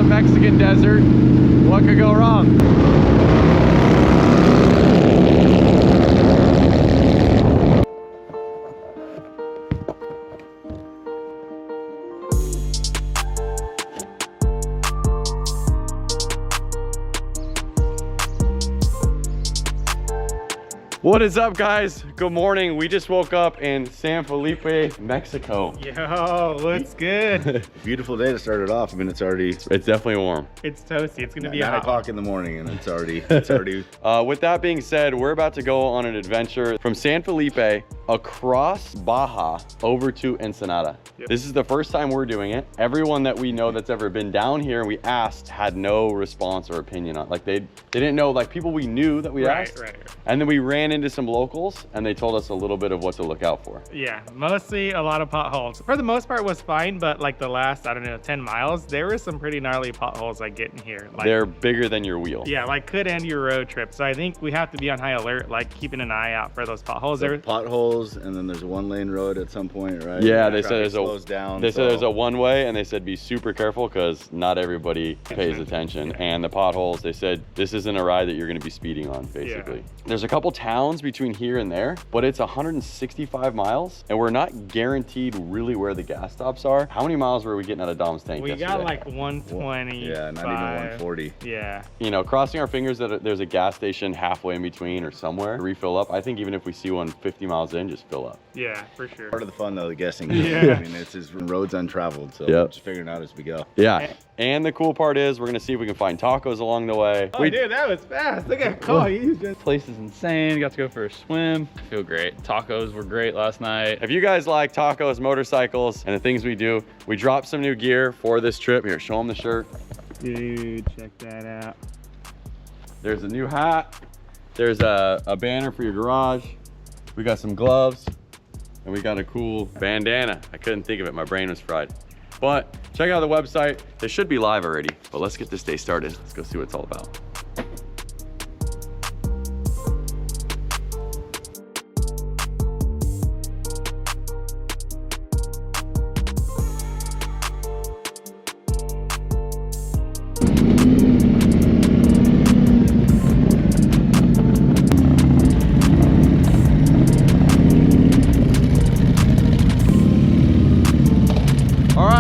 Mexican desert. What could go wrong? What is up, guys? Good morning. We just woke up in San Felipe, Mexico. Yo, what's good? Beautiful day to start it off. I mean, it's definitely warm. It's toasty. It's gonna be 9 hot. o'clock in the morning, and it's already. With that being said, we're about to go on an adventure from San Felipe across Baja over to Ensenada. Yep. This is the first time we're doing it. Everyone that we know that's ever been down here and we asked had no response or opinion on. Like they didn't know, like people we knew that we asked. Right. And then we ran into some locals and they told us a little bit of what to look out for. Yeah, mostly a lot of potholes. For the most part, was fine, but like the last, I don't know, 10 miles, there were some pretty gnarly potholes I get in here. Like, they're bigger than your wheel. Yeah, like could end your road trip. So I think we have to be on high alert, like keeping an eye out for those potholes. There potholes, and then there's a one-lane road at some point, right? Yeah, they said there's a one-way, and they said be super careful because not everybody pays attention. Yeah. And the potholes, they said this isn't a ride that you're going to be speeding on, basically. Yeah. There's a couple towns between here and there, but it's 165 miles, and we're not guaranteed really where the gas stops are. How many miles were we getting out of Dom's tank We yesterday? got like 120. Yeah, not even 140. Yeah. You know, crossing our fingers that there's a gas station halfway in between or somewhere to refill up. I think even if we see one 50 miles in, just fill up. Yeah, for sure. Part of the fun, though, the guessing. Yeah. I mean, it's just roads untraveled, so Yep. just figuring it out as we go. Yeah. And the cool part is we're going to see if we can find tacos along the way. Oh, dude, that was fast. Look at Cole. He's just... Place is insane. Got to go for a swim. I feel great. Tacos were great last night. If you guys like tacos, motorcycles, and the things we do, we dropped some new gear for this trip. Here, show them the shirt. Dude, check that out. There's a new hat. There's a banner for your garage. We got some gloves. And we got a cool bandana. I couldn't think of it. My brain was fried. But check out the website. They should be live already. But let's get this day started. Let's go see what it's all about.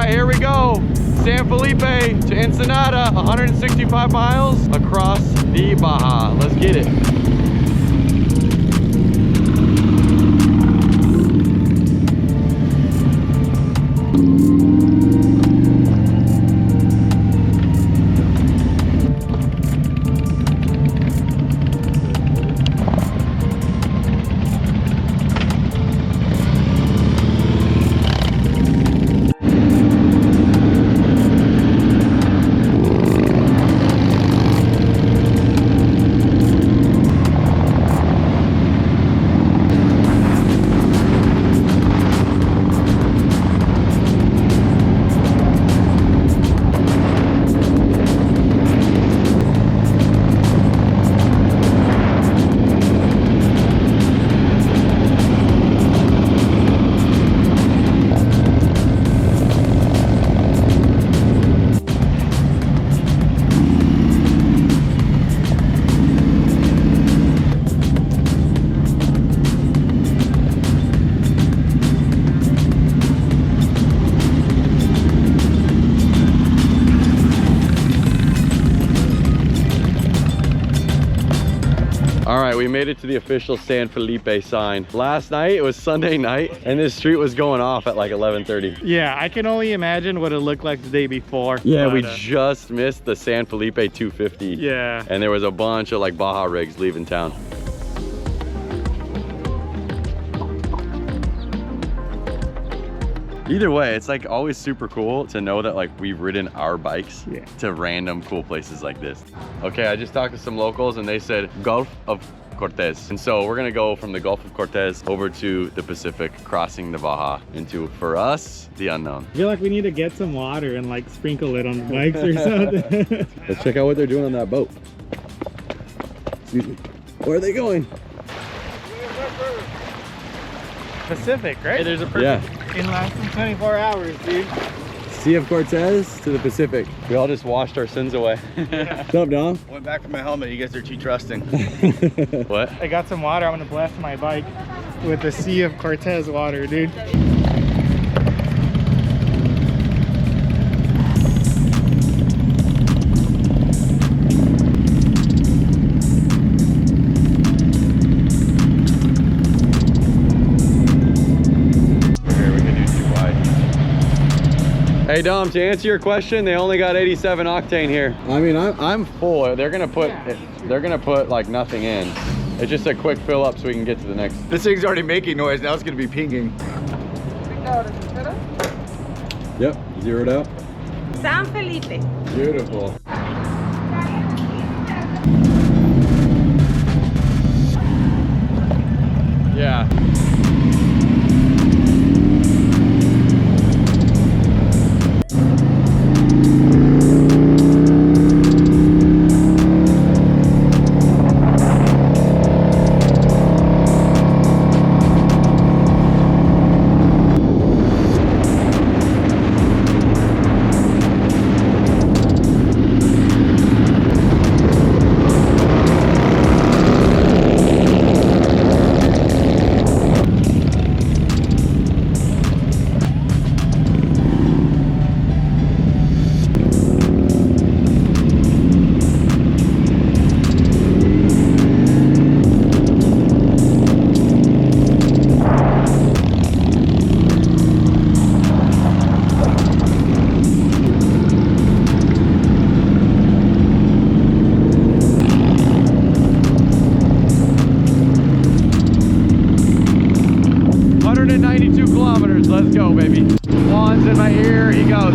Here we go, San Felipe to Ensenada, 165 miles across the Baja. Let's get it. All right, we made it to the official San Felipe sign. Last night, it was Sunday night, and this street was going off at like 11:30. Yeah, I can only imagine what it looked like the day before. Yeah, but, we just missed the San Felipe 250. Yeah. And there was a bunch of like Baja rigs leaving town. Either way, it's like always super cool to know that like we've ridden our bikes to random cool places like this. Okay, I just talked to some locals and they said Gulf of Cortez. And so we're gonna go from the Gulf of Cortez over to the Pacific, crossing the Baja into, for us, the unknown. I feel like we need to get some water and like sprinkle it on the bikes or something. Let's check out what they're doing on that boat. Excuse me. Where are they going? Pacific, right? Hey, there's a perfect In less than 24 hours, dude. Sea of Cortez to the Pacific. We all just washed our sins away. What's up, Dom? Went back for my helmet. You guys are too trusting. What? I got some water. I'm gonna bless my bike with the Sea of Cortez water, dude. Hey Dom, to answer your question, they only got 87 octane here. I mean, I'm full. They're gonna put like nothing in. It's just a quick fill up so we can get to the next. This thing's already making noise. Now it's gonna be pinging. Yep, zeroed out. San Felipe. Beautiful. Yeah. Let's go, baby. Juan's in my ear. He goes,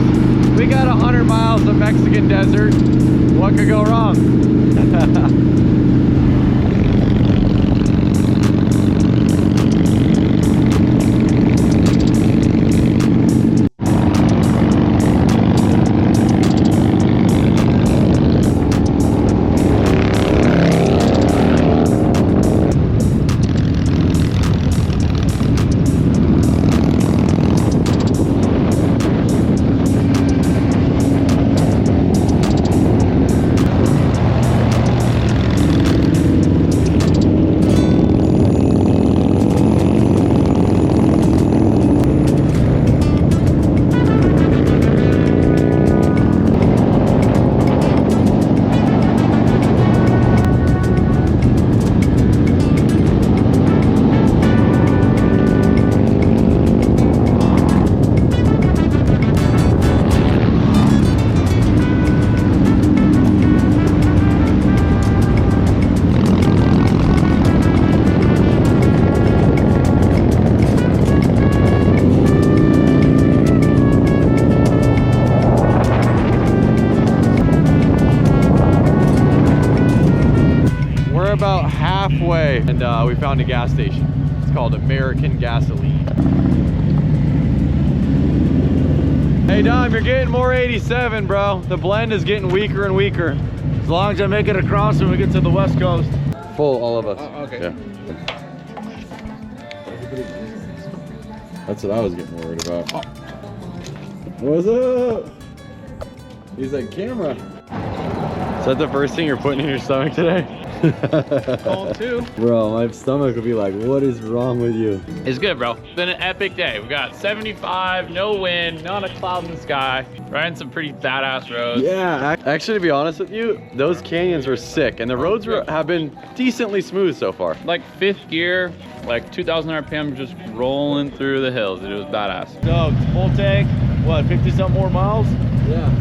we got 100 miles of Mexican desert. What could go wrong? About halfway and we found a gas station. It's called American Gasoline. Hey Dom, you're getting more 87, bro. The blend is getting weaker and weaker. As long as I make it across when we get to the West Coast. Full, all of us. Okay. Yeah. That's what I was getting worried about. Oh. What's up? He's like, camera. Is that the first thing you're putting in your stomach today? Cold too. Bro, my stomach would be like, what is wrong with you? It's good, bro. It's been an epic day. We got 75, no wind, not a cloud in the sky. Riding some pretty badass roads. Yeah, actually, to be honest with you, those canyons were sick, and the roads have been decently smooth so far. Like 5th gear, like 2,000 RPM, just rolling through the hills. It was badass. So, full tank, what, 50 something more miles? Yeah.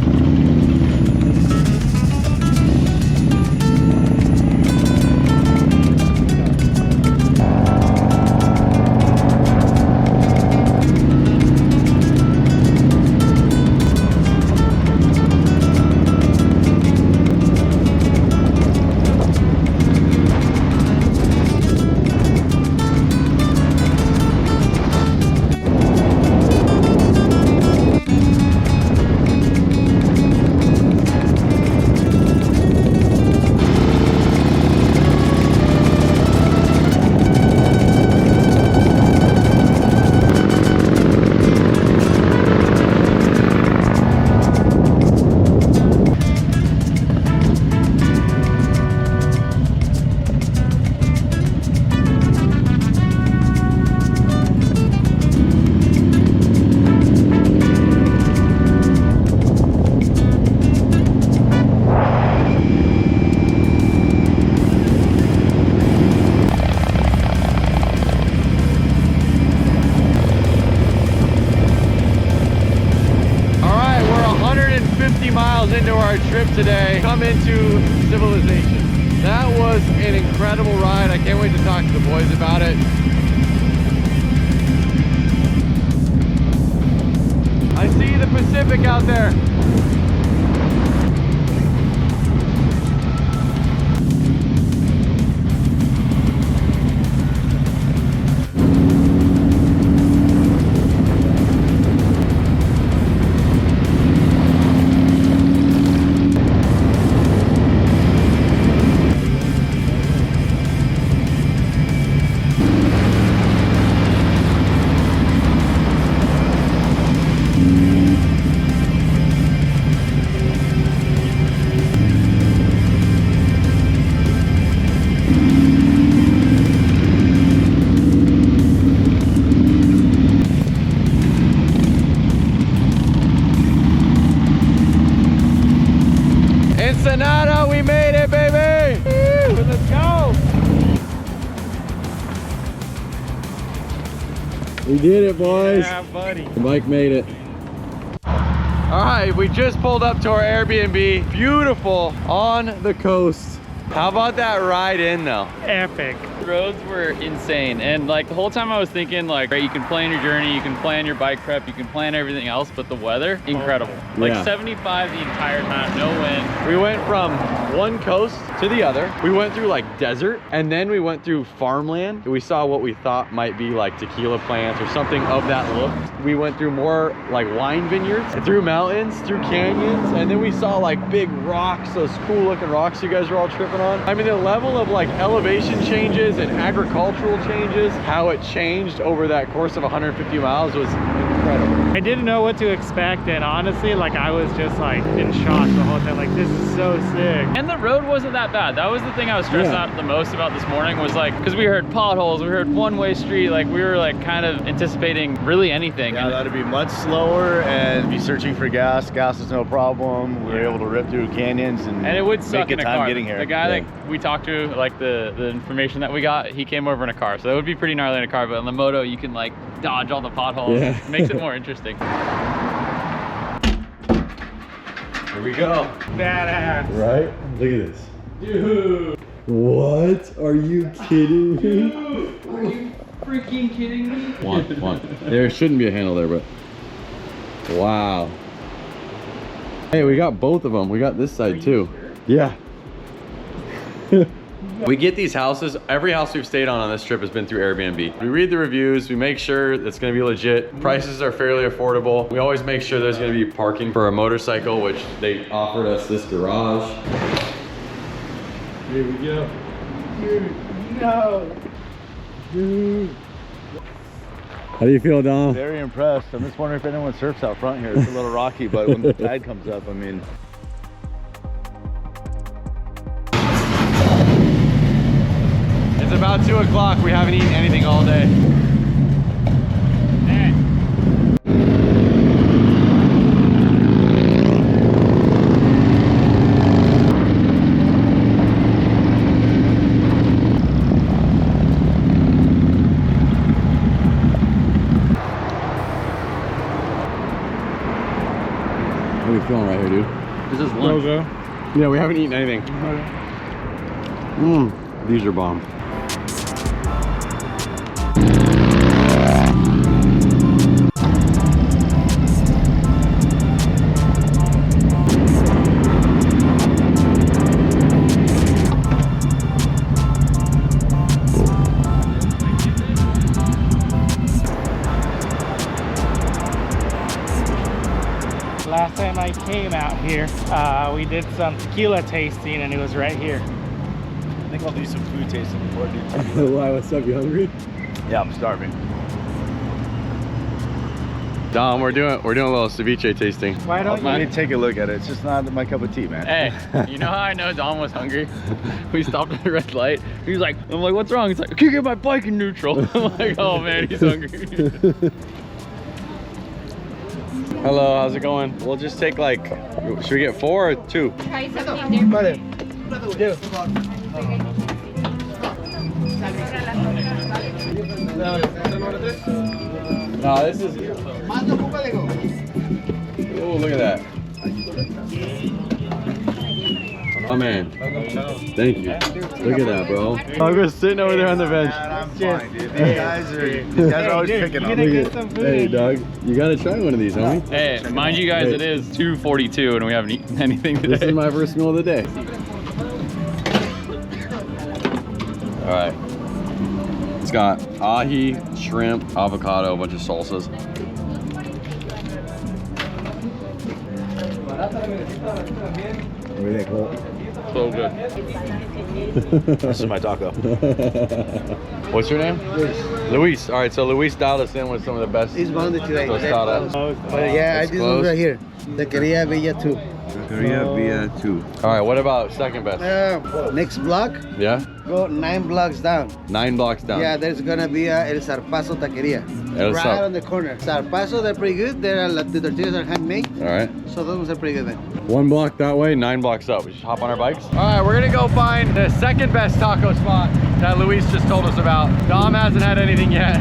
miles into our trip today, come into civilization. That was an incredible ride. I can't wait to talk to the boys about it. I see the Pacific out there. Ensenada, we made it, baby! Woo, let's go! We did it, boys. Yeah, buddy. Mike made it. All right, we just pulled up to our Airbnb. Beautiful on the coast. How about that ride in though? Epic. The roads were insane, and like the whole time I was thinking like, right, you can plan your journey, you can plan your bike prep, you can plan everything else, but the weather, incredible. Like Yeah. 75 the entire time, no wind. We went from one coast to the other. We went through like desert, and then we went through farmland. We saw what we thought might be like tequila plants or something of that look. We went through more like wine vineyards, through mountains, through canyons, and then we saw like big rocks, those cool looking rocks you guys were all tripping on. I mean, the level of like elevation changes and agricultural changes, how it changed over that course of 150 miles was incredible. I didn't know what to expect, and honestly, like I was just like in shock the whole time. Like, this is so sick. And the road wasn't that bad. That was the thing I was stressed out the most about this morning, was like, because we heard potholes, we heard one-way street, like we were like kind of anticipating really anything. Yeah, that'd be much slower and be searching for gas. Gas is no problem. We were able to rip through canyons and it would suck make in a time car. getting here. The guy that we talked to, like the information that we got, he came over in a car, so that would be pretty gnarly in a car. But on the moto, you can like dodge all the potholes. Yeah. It makes it more interesting. Here we go. Badass. Right? Look at this. Dude. What? Are you kidding me? Dude, are you freaking kidding me? One. There shouldn't be a handle there, but wow. Hey, we got both of them. We got this side too. Yeah. We get these houses. Every house we've stayed on this trip has been through Airbnb. We read the reviews. We make sure it's going to be legit. Prices are fairly affordable. We always make sure there's going to be parking for a motorcycle, which they offered us this garage. Here we go. Dude, no. Dude. How do you feel, Dom? Very impressed. I'm just wondering if anyone surfs out front here. It's a little rocky, but when the tide comes up, I mean. It's about 2 o'clock. We haven't eaten anything all day. How are you feeling right here, dude? This is lunch. Yeah, we haven't eaten anything. These are bomb. Last time I came out here, we did some tequila tasting, and it was right here. I think I'll do some food tasting before I do. Why, what's up? You hungry? Yeah, I'm starving. Dom, we're doing a little ceviche tasting. Why don't Let you? me take a look at it. It's just not my cup of tea, man. Hey, you know how I know Dom was hungry? We stopped at the red light. He's like, I'm like, what's wrong? He's like, I can't get my bike in neutral. I'm like, oh man, he's hungry. Hello, how's it going? We'll just take like, should we get 4 or 2? Try something different. No, this is. Oh, look at that. Oh man, thank you. Look at that, bro. I'm just sitting over there on the bench. I'm fine, dude. These guys are always picking on me. Hey, dog, you gotta try one of these, homie. Hey, mind you guys, it is 2:42 and we haven't eaten anything today. This is my first meal of the day. All right. It's got ahi, shrimp, avocado, a bunch of salsas. What do you think, Cole? So good. This is my taco. What's your name? Luis. All right, so Luis dialed us in with some of the best It's Monday today. tostadas. But yeah, It's this closed. one right here. Taqueria Villa 2. Via 2. All right, what about second best? Next block, Yeah? go 9 blocks down. 9 blocks down. Yeah, there's gonna be El Zarpazo Taqueria. El right Zar- on the corner. Zarpazo, they're pretty good. The tortillas are handmade. All right. So those ones are pretty good, man. 1 block that way, 9 blocks up. We should hop on our bikes. All right, we're gonna go find the second best taco spot that Luis just told us about. Dom hasn't had anything yet.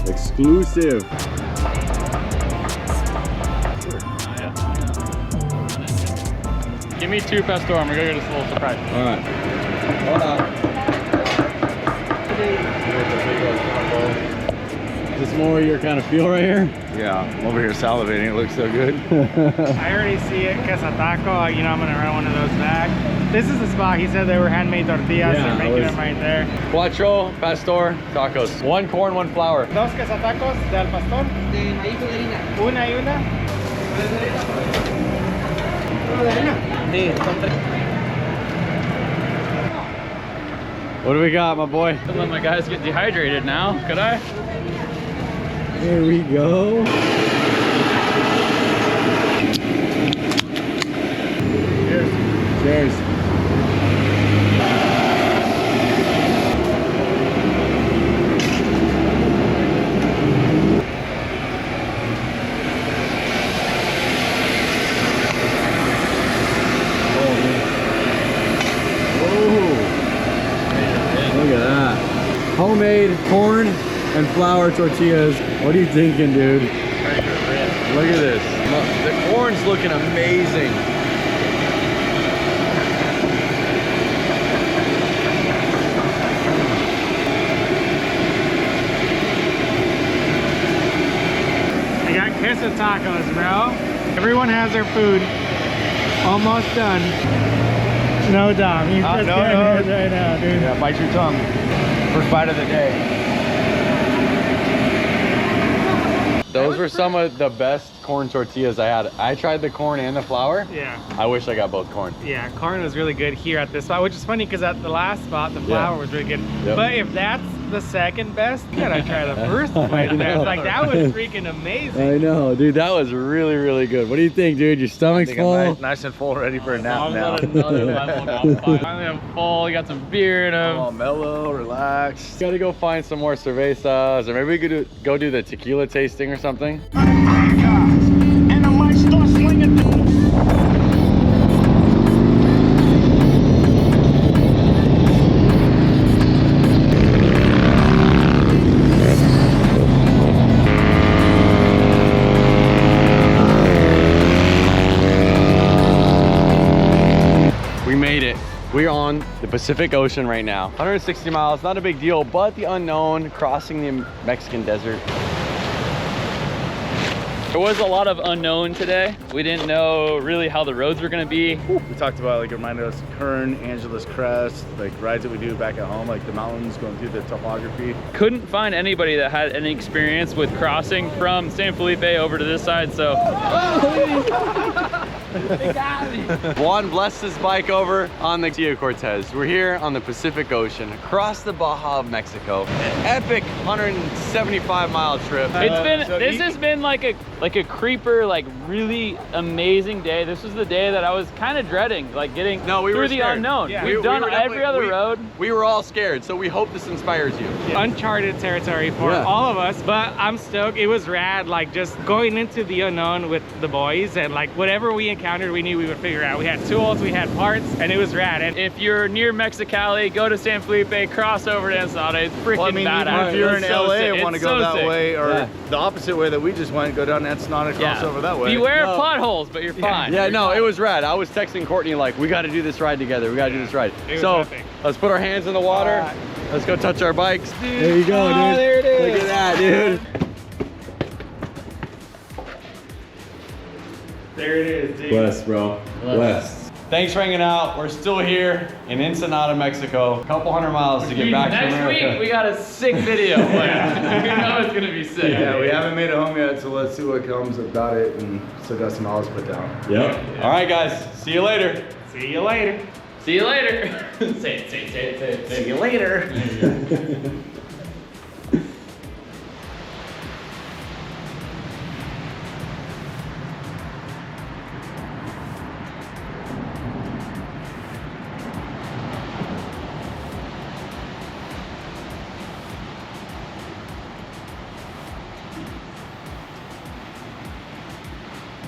Exclusive. Give me 2 pesto. I'm gonna go get us a little surprise. All right. Hold on. Is this more your kind of feel right here? Yeah, I'm over here salivating. It looks so good. I already see it, queso taco. You know, I'm gonna run one of those back. This is the spot. He said they were handmade tortillas. Yeah, They're making it was- them right there. Cuatro pastor tacos. 1 corn, 1 flour. Dos queso tacos de al pastor. De maíz de harina. Una y una. Sí, son tres. What do we got, my boy? Don't let my guys get dehydrated now, could I? Here we go. Cheers. Cheers. Look at that. Homemade corn and flour tortillas. What are you thinking, dude? Look at this. The corn's looking amazing. I got queso tacos, bro. Everyone has their food. Almost done. No, Dom. He's just no, getting no. his right now, dude. Yeah, bite your tongue. First bite of the day. Those were some of the best corn tortillas I had. I tried the corn and the flour. Yeah. I wish I got both corn. Yeah, corn was really good here at this spot, which is funny because at the last spot, the flour was really good. Yep. But if that's the second best, you gotta try the first place best. Like, that was freaking amazing. I know, dude. That was really, really good. What do you think, dude? Your stomach's full? Nice and full, ready for a nap I'm now. another level now. Finally, I'm full. You got some beer in them. Oh, mellow, relax. Gotta go find some more cervezas, or maybe we could go do the tequila tasting or something. We made it. We're on the Pacific Ocean right now. 160 miles, not a big deal, but the unknown, crossing the Mexican desert. There was a lot of unknown today. We didn't know really how the roads were gonna be. We talked about, like, it reminded us Kern, Angeles Crest, like rides that we do back at home, like the mountains, going through the topography. Couldn't find anybody that had any experience with crossing from San Felipe over to this side, so. Juan blessed his bike over on the Sea of Cortez. We're here on the Pacific Ocean, across the Baja of Mexico. An epic 175-mile trip. It's been, this has been like a creeper, like really amazing day. This was the day that I was kind of dreading, like getting through the unknown. Yeah. We've done every other road. We were all scared, so we hope this inspires you. Uncharted territory for all of us, but I'm stoked. It was rad, like just going into the unknown with the boys, and like whatever we encountered, we knew we would figure out. We had tools, we had parts, and it was rad. And If you're near Mexicali, go to San Felipe, cross over to Ensenada. It's freaking Well, I mean, even badass. if you're in It's so LA sick. and want to It's go so that sick. way, or the opposite way that we just went, go down Ensenada, cross over that way. Beware of potholes, but you're fine. Yeah, no, it was rad. I was texting Courtney like, we got to do this ride together. We got to do this ride. It was So epic. let's put our hands in the water. Alright. Let's go touch our bikes. There you go, dude. There it is. Look at that, dude. There it is, dude. Blessed, bro. Blessed. Thanks for hanging out. We're still here in Ensenada, Mexico. A couple hundred miles to get back to Next America. week, we got a sick video planned. We know it's gonna be sick. Yeah, we haven't made it home yet, so let's see what comes about it, and still got some miles put down. Yep. All right, guys. See you later. See you later. See you later. Say it. See you later.